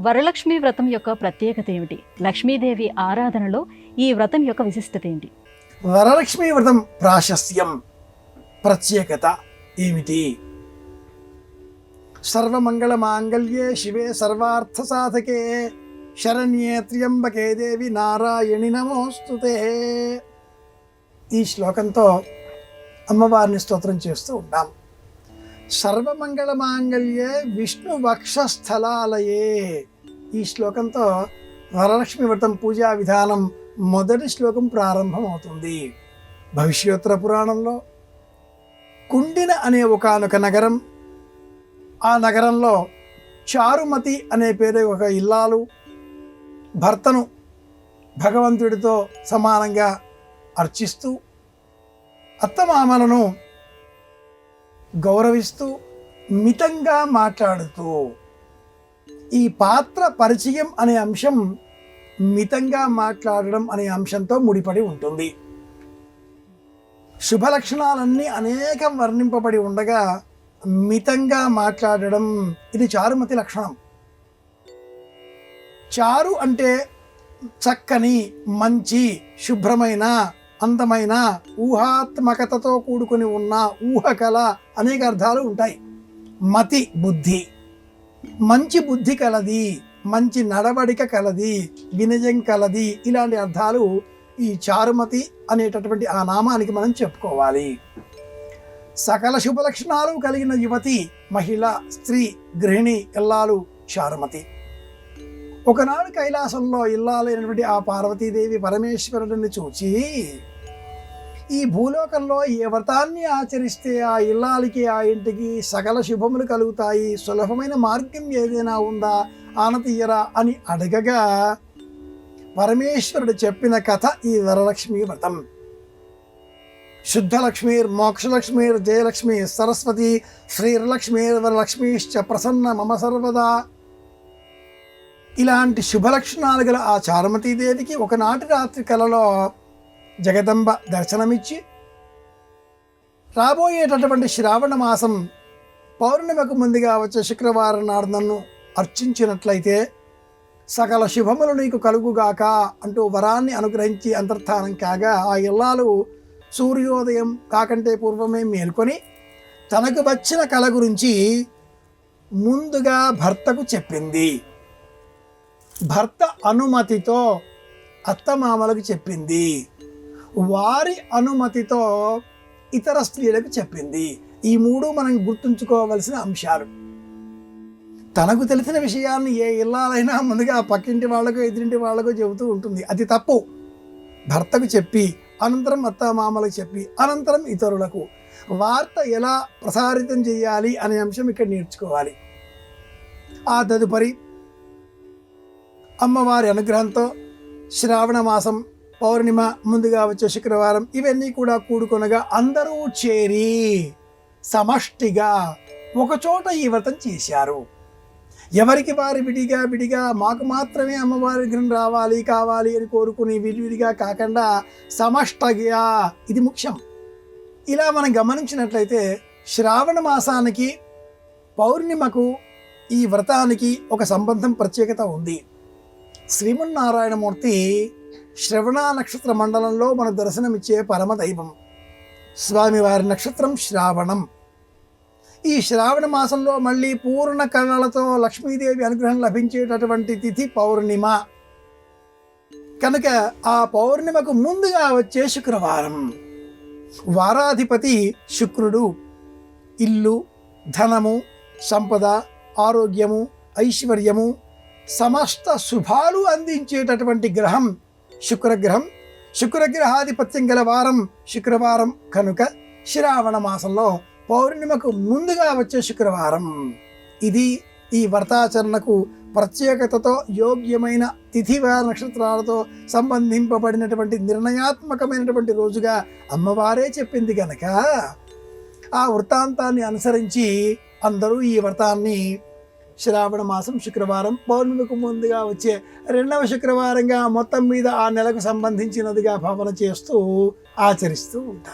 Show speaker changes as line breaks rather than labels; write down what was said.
వరలక్ష్మి వ్రతం యొక్క ప్రత్యేకత ఏమిటి? లక్ష్మీదేవి ఆరాధనలో ఈ వ్రతం యొక్క విశిష్టత ఏంటి?
వరలక్ష్మి వ్రతం ప్రాశస్త్యం ప్రత్యేకత ఏమిటి? సర్వమంగళ మాంగళ్యే శివే సర్వార్థ సాధకే శరణ్యే త్ర్యంబకే దేవి నారాయణి నమోస్తుతే. ఈ శ్లోకంతో అమ్మవారిని స్తోత్రం చేస్తూ ఉంటాం. సర్వమంగళ మాంగళ్యే విష్ణు వక్షస్థలాలయే. ఈ శ్లోకంతో వరలక్ష్మి వ్రతం పూజా విధానం మొదటి శ్లోకం ప్రారంభం అవుతుంది. భవిష్యోత్తర పురాణంలో కుండిన అనే ఒకానొక నగరం, ఆ నగరంలో చారుమతి అనే పేరు ఒక ఇల్లాలు భర్తను భగవంతుడితో సమానంగా అర్చిస్తూ అత్తమామలను గౌరవిస్తూ మితంగా మాట్లాడుతూ, ఈ పాత్ర పరిచయం అనే అంశం మితంగా మాట్లాడడం అనే అంశంతో ముడిపడి ఉంటుంది. శుభ లక్షణాలన్నీ అనేకం వర్ణింపబడి ఉండగా మితంగా మాట్లాడడం ఇది చారుమతి లక్షణం. చారు అంటే చక్కని, మంచి, శుభ్రమైన, అందమైన, ఊహాత్మకతతో కూడుకుని ఉన్న, ఊహకల అనేక అర్థాలు ఉంటాయి. మతి బుద్ధి, మంచి బుద్ధి కలది, మంచి నడవడిక కలది, వినయం కలది, ఇలాంటి అర్థాలు ఈ చారుమతి అనేటటువంటి ఆ నామానికి మనం చెప్పుకోవాలి. సకల శుభ లక్షణాలు కలిగిన యువతి, మహిళ, స్త్రీ, గృహిణి, ఇల్లాలు చారుమతి. ఒకనాడు కైలాసంలో ఇల్లాలైనటువంటి ఆ పార్వతీదేవి పరమేశ్వరుడిని చూచి, ఈ భూలోకంలో ఏ వ్రతాన్ని ఆచరిస్తే ఆ ఇల్లాలికి, ఆ ఇంటికి సకల శుభములు కలుగుతాయి, సులభమైన మార్గం ఏదైనా ఉందా ఆనతీయరా అని అడగగా పరమేశ్వరుడు చెప్పిన కథ ఈ వరలక్ష్మి వ్రతం. శుద్ధలక్ష్మీర్ మోక్షలక్ష్మీర్ జయలక్ష్మి సరస్వతి శ్రీర్లక్ష్మీర్ వరలక్ష్మీశ్చ ప్రసన్న మమ సర్వదా. ఇలాంటి శుభలక్షణాలు గల ఆ చారుమతీదేవికి ఒకనాటి రాత్రి కలలో జగదంబ దర్శనమిచ్చి, రాబోయేటటువంటి శ్రావణ మాసం పౌర్ణిమకు ముందుగా వచ్చే శుక్రవారం నాడు నన్ను అర్చించినట్లయితే సకల శుభములు నీకు కలుగుగాక అంటూ వరాన్ని అనుగ్రహించి అంతర్ధానం కాగా, ఆ ఇల్లాలు సూర్యోదయం కాకంటే పూర్వమే మేల్కొని తనకు వచ్చిన కళ గురించి ముందుగా భర్తకు చెప్పింది. భర్త అనుమతితో అత్తమామలకు చెప్పింది, వారి అనుమతితో ఇతర స్త్రీలకు చెప్పింది. ఈ మూడు మనం గుర్తుంచుకోవలసిన అంశాలు. తనకు తెలిసిన విషయాన్ని ఏ ఇల్లాలైనా ముందుగా పక్కింటి వాళ్ళకు ఎదురింటి వాళ్ళకు చెబుతూ ఉంటుంది. అది తప్పు. భర్తకు చెప్పి అనంతరం అత్తమామలకు చెప్పి అనంతరం ఇతరులకు వార్త ఎలా ప్రసారితం చేయాలి అనే అంశం ఇక్కడ నేర్చుకోవాలి. ఆ తదుపరి అమ్మవారి అనుగ్రహంతో శ్రావణ మాసం పౌర్ణిమ ముందుగా వచ్చే శుక్రవారం ఇవన్నీ కూడా కూడుకొనగా అందరూ చేరి సమష్టిగా ఒకచోట ఈ వ్రతం చేశారు. ఎవరికి వారి విడిగా మాకు మాత్రమే అమ్మవారి విగ్రహం రావాలి కావాలి అని కోరుకుని విడివిడిగా కాకుండా సమష్టిగా, ఇది ముఖ్యం. ఇలా మనం గమనించినట్లయితే శ్రావణ మాసానికి పౌర్ణిమకు ఈ వ్రతానికి ఒక సంబంధం, ప్రత్యేకత ఉంది. శ్రీమన్నారాయణమూర్తి శ్రవణ నక్షత్ర మండలంలో మన దర్శనమిచ్చే పరమదైవం. స్వామివారి నక్షత్రం శ్రావణం. ఈ శ్రావణ మాసంలో మళ్ళీ పూర్ణ కళలతో లక్ష్మీదేవి అనుగ్రహం లభించేటటువంటి తిథి పౌర్ణిమ కనుక ఆ పౌర్ణిమకు ముందుగా వచ్చే శుక్రవారం. వారాధిపతి శుక్రుడు. ఇల్లు, ధనము, సంపద, ఆరోగ్యము, ఐశ్వర్యము, సమస్త శుభాలు అందించేటటువంటి గ్రహం శుక్రగ్రహం. శుక్రగ్రహాధిపత్యం గల వారం శుక్రవారం కనుక శ్రావణ మాసంలో పౌర్ణిమకు ముందుగా వచ్చే శుక్రవారం. ఇది ఈ వ్రతాచరణకు ప్రత్యేకతతో యోగ్యమైన తిథివార నక్షత్రాలతో సంబంధింపబడినటువంటి నిర్ణయాత్మకమైనటువంటి రోజుగా అమ్మవారే చెప్పింది కనుక ఆ వృత్తాంతాన్ని అనుసరించి అందరూ ఈ వ్రతాన్ని శ్రావణ మాసం శుక్రవారం పౌర్ణమికు ముందుగా వచ్చే రెండవ శుక్రవారంగా మొత్తం మీద ఆ నెలకు సంబంధించినదిగా భావన చేస్తూ ఆచరిస్తూ ఉంటారు.